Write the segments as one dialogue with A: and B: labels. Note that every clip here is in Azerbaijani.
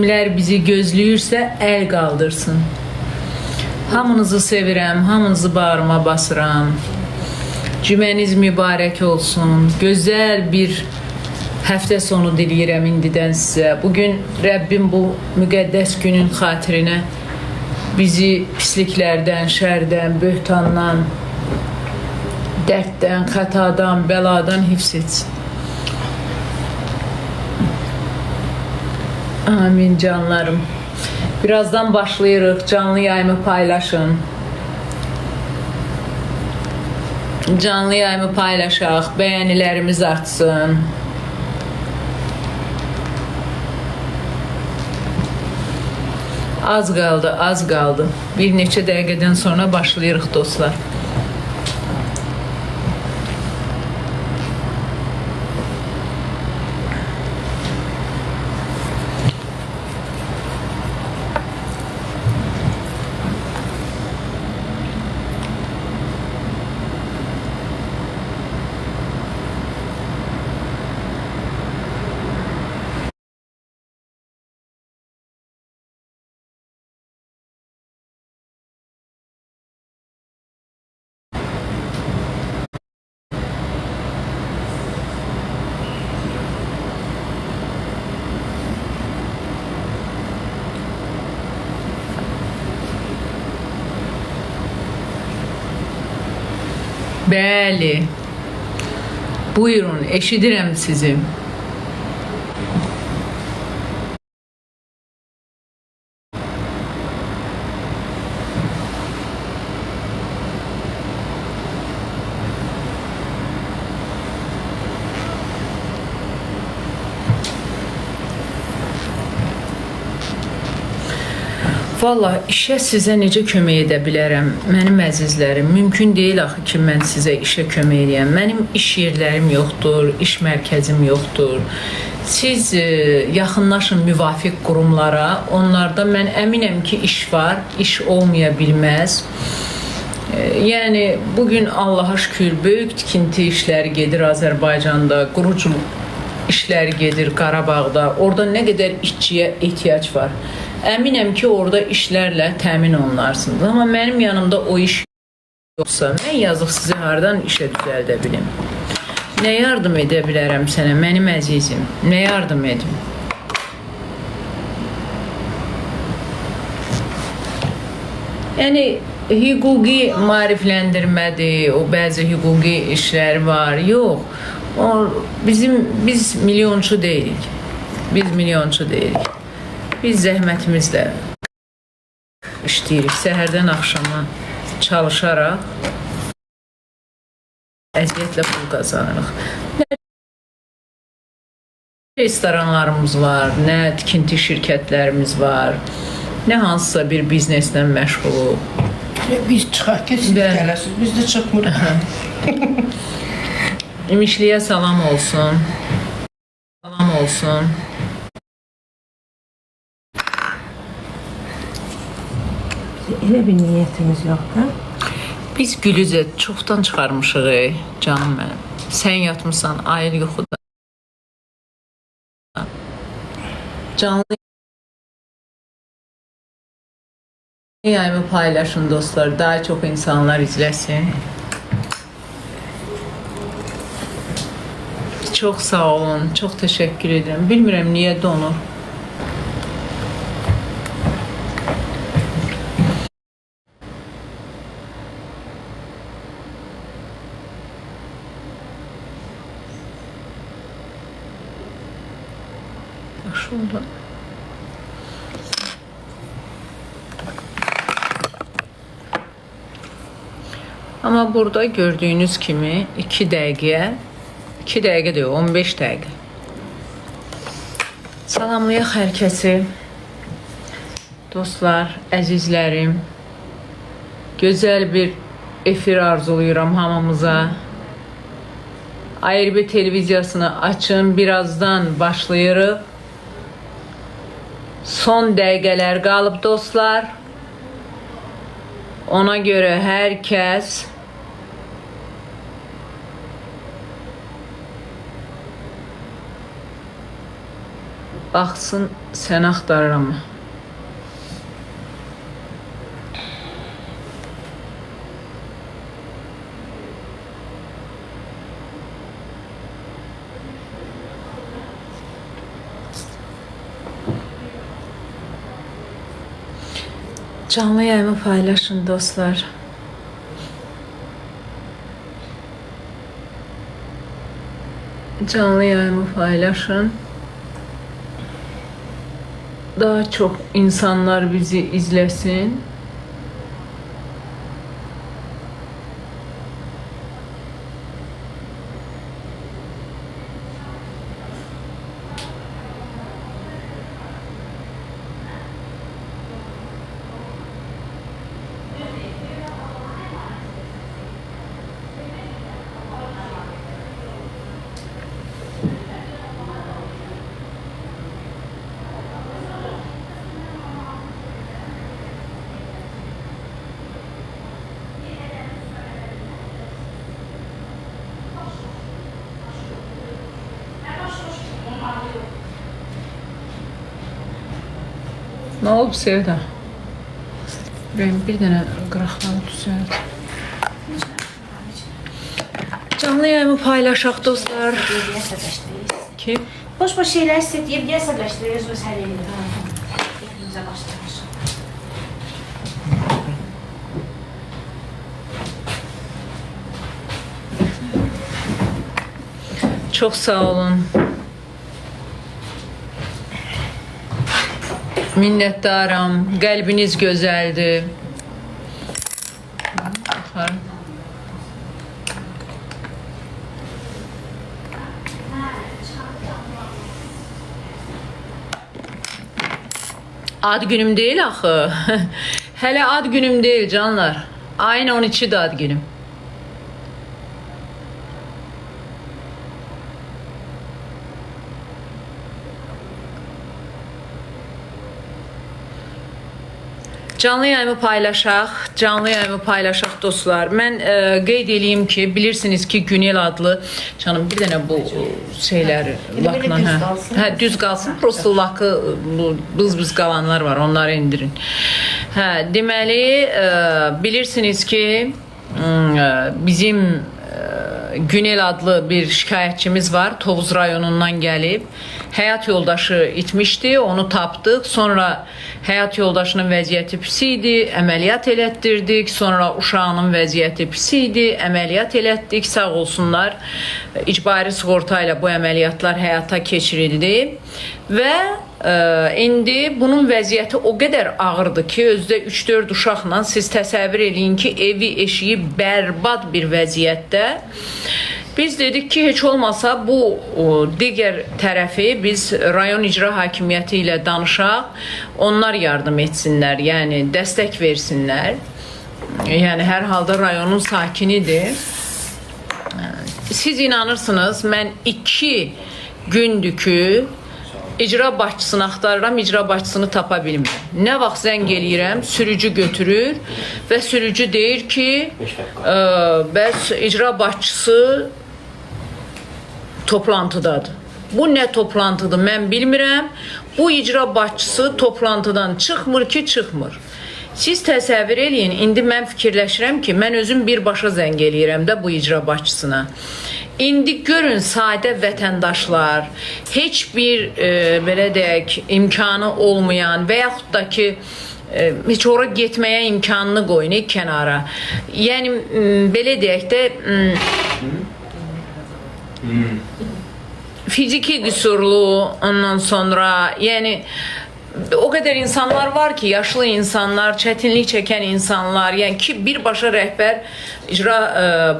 A: Kimlər bizi gözləyirsə əl qaldırsın. Hamınızı sevirəm, hamınızı bağrıma basıram. Cüməniz mübarək olsun. Gözəl bir həftə sonu diləyirəm indidən sizə. Bugün Rəbbim bu müqəddəs günün xatirinə bizi pisliklərdən, şərdən, böhtandan, dərddən, xətadan, bəladan hifz etsin. Amin canlarım. Birazdan başlayırıq. Canlı yayımı paylaşın. Canlı yayımı paylaşaq. Bəyənilərimiz artsın. Az qaldı, az qaldı. Bir neçə dəqiqədən sonra başlayırıq dostlar. Bəli. Buyurun, eşidirəm sizi. Valla işə sizə necə kömək edə bilərəm, mənim əzizlərim? Mümkün deyil axı ki, mən sizə işə kömək edəyəm. Mənim iş yerlərim yoxdur, iş mərkəzim yoxdur. Siz yaxınlaşın müvafiq qurumlara, onlarda mən əminəm ki, iş var, iş olmaya bilməz. Yəni, bugün Allaha şükür, böyük tikinti işləri gedir Azərbaycanda, quruculuq işləri gedir Qarabağda. Orada nə qədər işçiyə ehtiyac var. Əminəm ki, orada işlərlə təmin olunarsınız. Amma mənim yanımda o iş yoxsa, mən yazıq sizi hardan işə düzəldə bilim? Nə yardım edə bilərəm sənə, mənim əzizim? Nə yardım edim? Yəni, hüquqi maarifləndirmədir, o bəzi hüquqi işlər var. Yox, biz milyonçu deyilik. Biz milyonçu deyilik. Biz zəhmətimizlə işləyirik. Səhərdən axşama çalışaraq əziyyətlə pul qazanırıq. Nə restoranlarımız var, nə tikinti şirkətlərimiz var, nə hansısa bir bizneslə məşğuluq.
B: Biz çıxaq ki, siz gələsiniz, biz də çıxmırıq.
A: İmişliyə salam olsun. Salam olsun.
B: Elə bir niyyətimiz yoxdur.
A: Biz Gülüzə çoxdan çıxarmışıq, canım mənim. Sən yatmışsan, ayıl yuxuda. Canlı yayımı paylaşın dostlar, daha çox insanlar izləsin. Çox sağ olun, çox təşəkkür edirəm. Bilmirəm niyə donur. Şurada. Ama burada gördüğünüz kimi 2 dəqiqə, 2 dəqiqə deyil, 15 dəqiqə. Salamlayaq hər kəsi. Dostlar, əzizlərim, gözəl bir efir arzulayıram hamımıza. ARB televiziyasını açın, birazdan başlayırıq. Son dəqiqələr qalıb dostlar. Ona görə hər kəs Baxsın, sən axtarıram. Canlı yayımı paylaşın dostlar. Canlı yayımı paylaşın. Daha çok insanlar bizi izlesin. Ne oldu Sevda? Ben bir dənə qıraqları düzəlt. Canlı yayımı paylaşaq dostlar. Ki?
C: Boş şeyler istəyib, deyə əsəbləşdiriyoruz və həll edirik. Hepimizə başlayırıq.
A: Çok sağ olun. Minnetdaram. Qəlbiniz gözəldir. Baxar. Ad günüm değil axı. Hələ ad günüm değil canlar. Ayın 12'də ad günüm. Canlı yayımı paylaşaq dostlar. Mən qeyd edeyim ki, bilirsiniz ki, Günel adlı canım bir dənə bu şeylər lakla düz qalsın. Prosto lakı bız qalanlar var, onları indirin. Deməli, bilirsiniz ki, bizim Günel adlı bir şikayətçimiz var. Tovuz rayonundan gəlib. Həyat yoldaşı itmişdi, onu tapdıq. Sonra həyat yoldaşının vəziyyəti pis idi, əməliyyat elətdirdik. Sonra uşağının vəziyyəti pis idi, əməliyyat elətdik. Sağ olsunlar. İcbari sığorta ilə bu əməliyyatlar həyata keçirildi. Və indi bunun vəziyyəti o qədər ağırdır ki, özdə 3-4 uşaqla siz təsəvvür edin ki, evi, eşiyi bərbad bir vəziyyətdə. Biz dedik ki, heç olmasa bu digər tərəfi biz rayon icra hakimiyyəti ilə danışaq, onlar yardım etsinlər, yəni dəstək versinlər. Yəni hər halda rayonun sakinidir. Siz inanırsınız, mən 2 gündür ki, icra başçısını axtarıram, icra başçısını tapa bilmirəm. Nə vaxt zəng eləyirəm, sürücü götürür və sürücü deyir ki, bəs icra başçısı toplantıdadır. Bu nə toplantıdır mən bilmirəm. Bu icra başçısı toplantıdan çıxmır ki, çıxmır. Siz təsəvvür eləyin, indi mən fikirləşirəm ki, mən özüm birbaşa zəng eləyirəm də bu icra başçısına. İndi görün sadə vətəndaşlar, heç bir belə deyək, imkanı olmayan və yaxud da ki, heç ora getməyə imkanını qoyun kənara. Yəni, belə deyək də, fiziki qüsurlu, ondan sonra, yəni, o qədər insanlar var ki, yaşlı insanlar, çətinlik çəkən insanlar, yəni ki, birbaşa rəhbər icra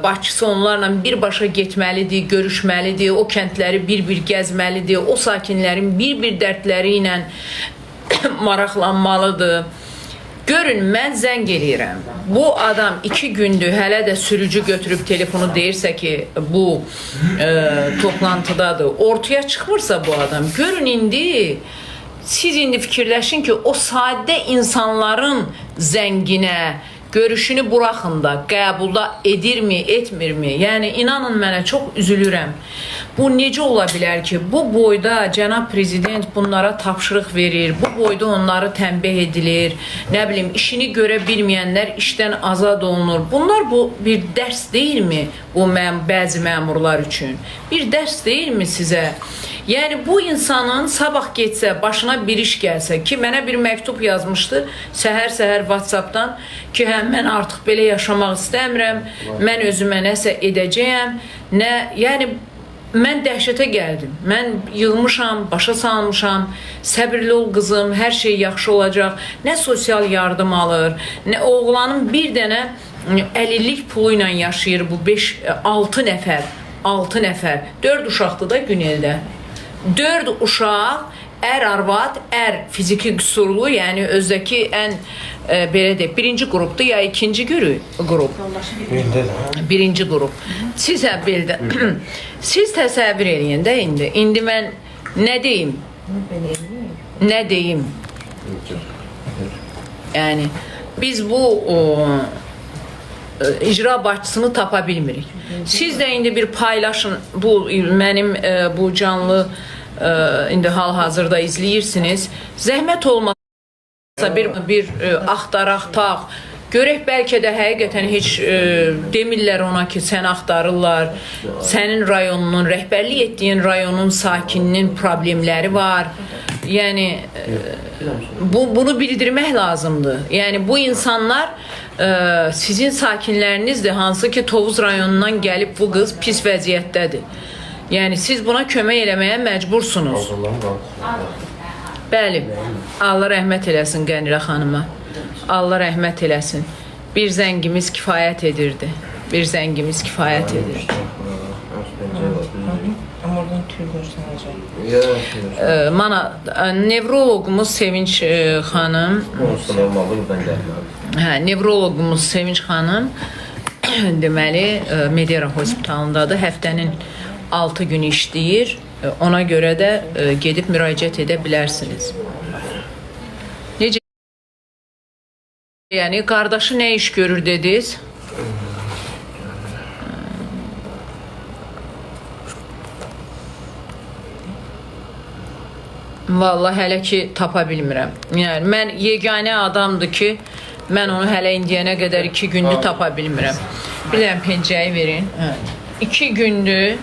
A: başçısı onlarla birbaşa getməlidir, görüşməlidir, o kəndləri bir-bir gəzməlidir, o sakinlərin bir-bir dərdləri ilə maraqlanmalıdır. Görün, mən zəng eləyirəm. Bu adam 2 gündür hələ də sürücü götürüb telefonu deyirsə ki, bu toplantıdadır. Ortaya çıxmırsa bu adam, görün indi, siz indi fikirləşin ki, o sadə insanların zənginə görüşünü buraxın da qəbulda edirmi, etmirmi? Yəni inanın mənə çox üzülürəm. Bu necə ola bilər ki, bu boyda cənab prezident bunlara tapşırıq verir, bu boyda onları tənbih edilir, nə bilim, işini görə bilməyənlər işdən azad olunur. Bunlar bu bir dərs deyilmi bu bəzi məmurlar üçün? Bir dərs deyilmi sizə? Yəni bu insanın sabah getsə, başına bir iş gəlsə ki, mənə bir məktub yazmışdı səhər-səhər WhatsApp-dan ki, hə, mən artıq belə yaşamaq istəmirəm, mən özümə nəsə edəcəyəm, yəni mən dəhşətə gəldim. Mən yığmışam, başa salmışam, səbirli ol qızım, hər şey yaxşı olacaq. Nə sosial yardım alır, nə oğlanın bir dənə əlillik pulu ilə yaşayır bu 6 nəfər, 6 nəfər. 4 uşaqdır da Güneldə. 4 uşaq, ər arvad, ər fiziki qüsurlu, yəni özdəki ən belə deyək, birinci qrupdur ya ikinci qrup? Birinci qrup. Siz belə siz təsəvvür eləyin də indi. İndi mən nə deyim? Nə deyim? Yəni biz bu icra başçısını tapa bilmirik. Siz də indi bir paylaşın, bu mənim bu canlı indi hal-hazırda izləyirsiniz. Zəhmət olmasa bir axtaraq, taq. Görək bəlkə də həqiqətən heç demirlər ona ki, sən axtarırlar. Sənin rayonunun, rəhbərlik etdiyin rayonun sakininin problemləri var. Yəni bunu bildirmək lazımdır. Yəni bu insanlar sizin sakinlərinizdir, hansı ki Tovuz rayonundan gəlib bu qız pis vəziyyətdədir. Yəni siz buna kömək eləməyə məcbursunuz. Bəli, Allah rəhmət eləsin Qənirə xanıma. Allah rəhmət eləsin. Bir zəngimiz kifayət edirdi. Bir zəngimiz kifayət edirdi.
B: Amma oradan tüy görsənəcək.
A: Mana nevroloqumuz Sevinç xanım. Hə, nevroloqumuz Sevinç xanım deməli Medera hospitalındadır. Həftənin 6 günü işləyir. Ona görə də gedib müraciət edə bilərsiniz. Necə? Yəni qardaşı nə iş görür dediniz? Vallahi hələ ki tapa bilmirəm. Yəni mən yeganə adamdır ki, mən onu hələ indiyənə qədər 2 gündür tapa bilmirəm. Bir dənə pencəyi verin. 2 gündür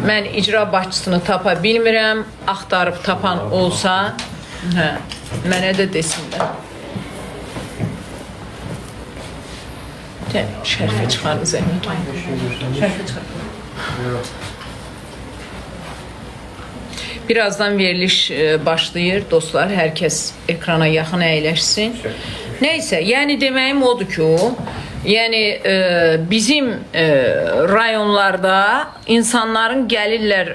A: mən icra başçısını tapa bilmirəm. Axtarıb tapan olsa, mənə də desinlər. Şərfə çıxarın zəhmət olun. Şərfə çıxarın. Birazdan veriliş başlayır dostlar. Hər kəs ekrana yaxın əyləşsin. Nəysə, yəni deməyim odur ki o, yəni bizim rayonlarda insanların gəlirlər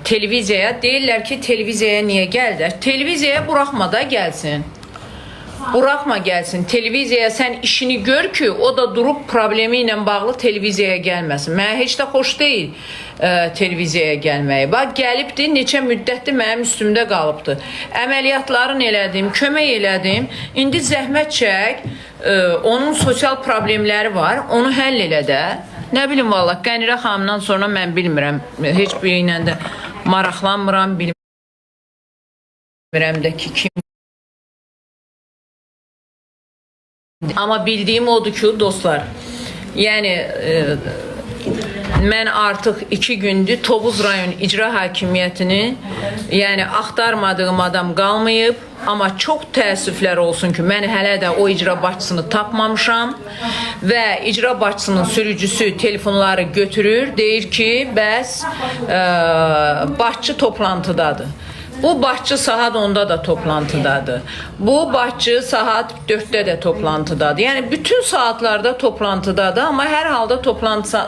A: televiziyaya, deyirlər ki, televiziyaya niyə gəldilər? Televiziyaya buraxma da gəlsin. Buraxma gəlsin. Televiziyaya sən işini gör ki, o da durub problemi ilə bağlı televiziyaya gəlməsin. Mənə heç də xoş deyil televiziyaya gəlməyi. Bax, gəlibdir, neçə müddətdir mənim üstümdə qalıbdır. Əməliyyatlarını elədim, kömək elədim. İndi zəhmət çək, onun sosial problemləri var, onu həll elə də. Nə bilim, valla, Qənirə xanımdan sonra mən bilmirəm. Heç bir ilə də maraqlanmıram, bilmirəm də ki, kim. Amma bildiyim odur ki, dostlar, yəni mən artıq 2 gündür Tovuz rayon icra hakimiyyətini, yəni axtarmadığım adam qalmayıb, amma çox təəssüflər olsun ki, mən hələ də o icra başçısını tapmamışam və icra başçısının sürücüsü telefonları götürür, deyir ki, bəs başçı toplantıdadır. Bu başçı saat 10'da da toplantıdadır. Bu başçı saat 4'də də toplantıdadır. Yəni bütün saatlarda toplantıdadır, amma hər halda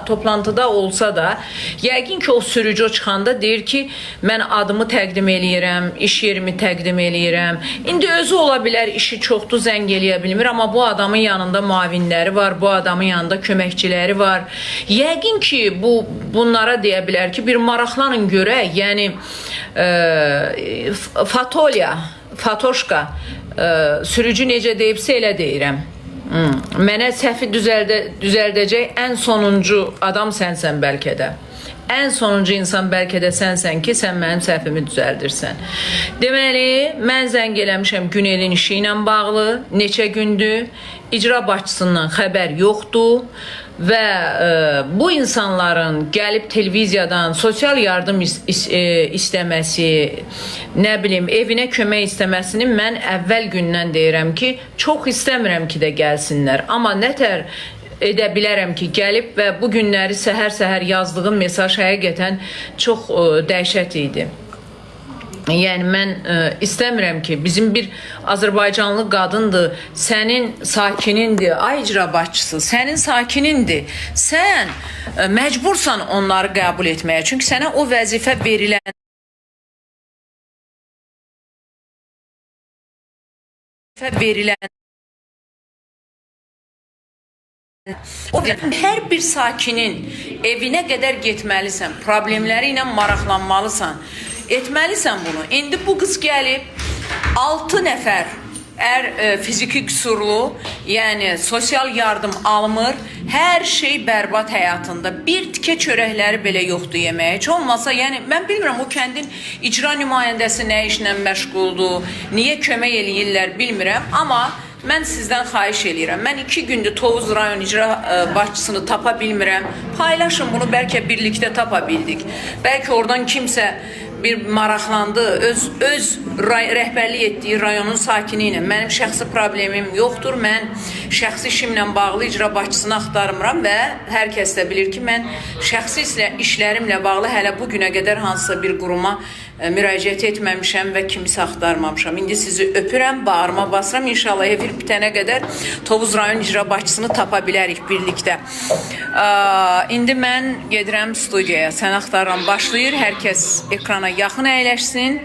A: toplantıda olsa da, yəqin ki o sürücü çıxanda deyir ki, mən adımı təqdim eləyirəm, iş yerimi təqdim eləyirəm. İndi özü ola bilər, işi çoxdur, zəng eləyə bilmir, amma bu adamın yanında müavinləri var, bu adamın yanında köməkçiləri var. Yəqin ki bunlara deyə bilər ki, bir maraqlanın görək, yəni Fatoşka sürücü necə deyibsə elə deyirəm. Mənə səhvi düzəldəcək ən sonuncu adam sənsən bəlkə də. Ən sonuncu insan bəlkə də sənsən ki, sən mənim səhvimi düzəldirsən. Deməli, mən zəng eləmişəm Günelin işi ilə bağlı. Neçə gündür icra başçısından xəbər yoxdur və bu insanların gəlib televiziyadan sosial yardım istəməsi, nə bilim, evinə kömək istəməsini mən əvvəl gündən deyirəm ki, çox istəmirəm ki də gəlsinlər. Amma nətər edə bilərəm ki, gəlib və bu günləri səhər-səhər yazdığım mesaj həqiqətən çox dəhşət idi. Yəni mən istəmirəm ki, bizim bir Azərbaycanlı qadındır, sənin sakinindir, ay icra başçısı, sənin sakinindir. Sən məcbursan onları qəbul etməyə. Çünki sənə o vəzifə verilən hər bir sakinin evinə qədər getməlisən, problemləri ilə maraqlanmalısan, etməlisən bunu. İndi bu qız gəlib 6 nəfər fiziki qüsurlu, yəni sosial yardım almır, hər şey bərbad həyatında. Bir tikə çörəkləri belə yoxdur yeməyə. Heç olmasa, yəni mən bilmirəm o kəndin icra nümayəndəsi nə işlə məşğuldur, niyə kömək eləyirlər bilmirəm, amma mən sizdən xahiş eləyirəm. Mən 2 gündür Tovuz rayon icra başçısını tapa bilmirəm. Paylaşın bunu, bəlkə birlikdə tapa bildik. Bəlkə oradan kimsə bir maraqlandı, öz rəhbərlik etdiyi rayonun sakini ilə. Mənim şəxsi problemim yoxdur. Mən şəxsi işimlə bağlı icra başçısını axtarmıram və hər kəs də bilir ki, mən şəxsi işlərimlə bağlı hələ bu günə qədər hansısa bir quruma müraciət etməmişəm və kimsə axtarmamışam. İndi sizi öpürəm, bağırma basıram. İnşallah efir bitənə qədər Tovuz rayon icra başçısını tapa bilərik birlikdə. İndi mən gedirəm studiyaya. Sən axtarıram başlayır. Hər kəs ekrana yaxın əyləşsin.